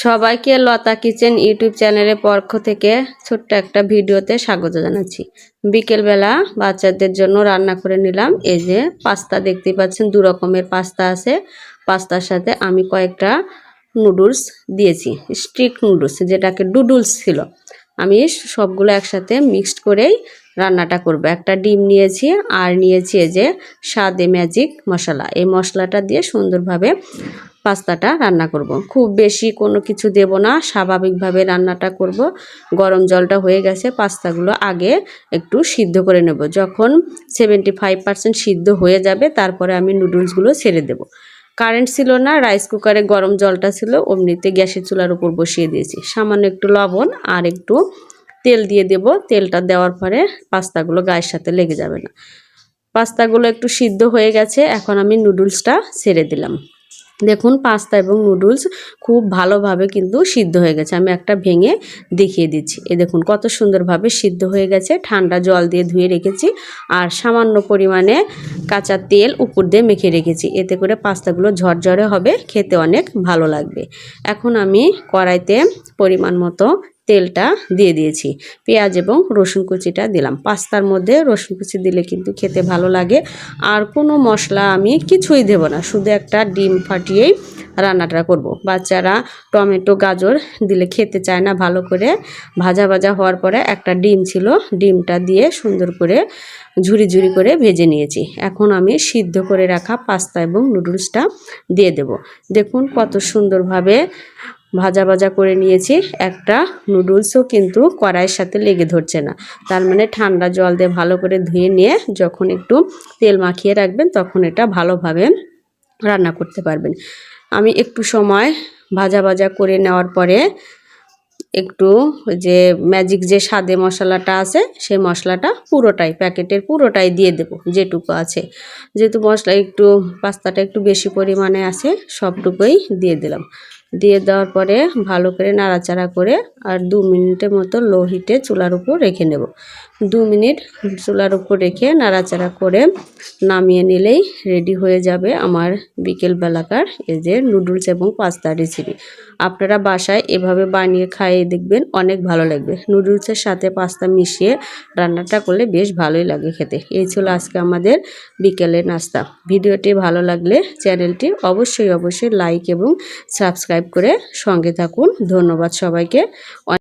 সবাইকে লতা kitchen YouTube চ্যানেলের পক্ষ থেকে ছোট্ট একটা ভিডিওতে স্বাগত জানাচ্ছি। বিকেলবেলা বাচ্চাদের জন্য রান্না করে নিলাম। এই যে পাস্তা দেখতে পাচ্ছেন, দু রকমের পাস্তা আছে। পাস্তার সাথে আমি কয়েকটা নুডলস দিয়েছি, স্টিক নুডলস যেটাকে ডুডলস ছিল। আমি সবগুলো একসাথে মিক্সড করেই রান্নাটা করব। একটা ডিম নিয়েছি আর নিয়েছি এই যে স্বাদে ম্যাজিক মশলা। এই মশলাটা দিয়ে সুন্দরভাবে পাস্তাটা রান্না করব। খুব বেশি কোনো কিছু দেব না, স্বাভাবিকভাবে রান্নাটা করব। গরম জলটা হয়ে গেছে, পাস্তাগুলো আগে একটু সিদ্ধ করে নেব। যখন 75% সিদ্ধ হয়ে যাবে তারপরে আমি নুডলসগুলো ছেড়ে দেব। কারেন্ট ছিল না, রাইস কুকারে গরম জলটা ছিল, অমনিতে গ্যাসের চুলার উপর বসিয়ে দিয়েছি। সামান্য একটু লবণ আর একটু তেল দিয়ে দেব। তেলটা দেওয়ার পরে পাস্তাগুলো গায়ের সাথে লেগে যাবে না। পাস্তাগুলো একটু সিদ্ধ হয়ে গেছে, এখন আমি নুডলসটা ছেড়ে দিলাম। দেখুন পাস্তা এবং নুডলস খুব ভালোভাবে কিন্তু সিদ্ধ হয়ে গেছে। আমি একটা ভেঙে দেখিয়ে দিচ্ছি। এই দেখুন কত সুন্দরভাবে সিদ্ধ হয়ে গেছে। ঠান্ডা জল দিয়ে ধুয়ে রেখেছি আর সামান্য পরিমাণে কাঁচা তেল উপর দিয়ে মেখে রেখেছি। এতে করে পাস্তাগুলো ঝরঝরে হবে, খেতে অনেক ভালো লাগবে। এখন আমি কড়াইতে পরিমাণ মতো তেলটা দিয়ে দিয়েছি, পেঁয়াজ এবং রসুন কুচিটা দিলাম। পাস্তার মধ্যে রসুন কুচি দিলে কিন্তু খেতে ভালো লাগে। আর কোনো মশলা আমি কিছুই দেব না, শুধু একটা ডিম ফাটিয়েই রান্নাটা করব। বাচ্চারা টমেটো গাজর দিলে খেতে চায় না। ভালো করে ভাজা ভাজা হওয়ার পরে একটা ডিম ছিল, ডিমটা দিয়ে সুন্দর করে ঝুরি ঝুরি করে ভেজে নিয়েছি। এখন আমি সিদ্ধ করে রাখা পাস্তা এবং নুডলসটা দিয়ে দেব। দেখুন কত সুন্দরভাবে ভাজা ভাজা করে নিয়েছি। একটা নুডলসও কিন্তু কড়াইয়ের সাথে লেগে ধরছে না। তার মানে ঠান্ডা জল দিয়ে ভালো করে ধুয়ে নিয়ে যখন একটু তেল মাখিয়ে রাখবেন তখন এটা ভালোভাবে রান্না করতে পারবেন। আমি একটু সময় ভাজা ভাজা করে নেওয়ার পরে একটু যে ম্যাজিক যে স্বাদে মশলাটা আছে সেই মশলাটা পুরোটাই, প্যাকেটের পুরোটাই দিয়ে দেব যেটুকু আছে। যেহেতু মশলা একটু পাস্তাটা একটু বেশি পরিমাণে আছে, সবটুকুই দিয়ে দিলাম। দিয়ে দেওয়ার পরে ভালো করে নাড়াচাড়া করে আর 2 মিনিটের মতো লো হিটে চুলার উপর রেখে নেব। 2 মিনিট চুলার উপর রেখে নাড়াচাড়া করে নামিয়ে নিলেই রেডি হয়ে যাবে আমার বিকেলবেলাকার এই যে নুডলস এবং পাস্তা রেসিপি। আপনারা বাসায় এভাবে বানিয়ে খাইয়ে দেখবেন, অনেক ভালো লাগবে। নুডলসের সাথে পাস্তা মিশিয়ে রান্নাটা করলে বেশ ভালোই লাগে খেতে। এই ছিল আজকে আমাদের বিকেলের নাস্তা। ভিডিওটি ভালো লাগলে চ্যানেলটি অবশ্যই লাইক এবং সাবস্ক্রাইব করে সঙ্গে থাকুন। ধন্যবাদ সবাইকে।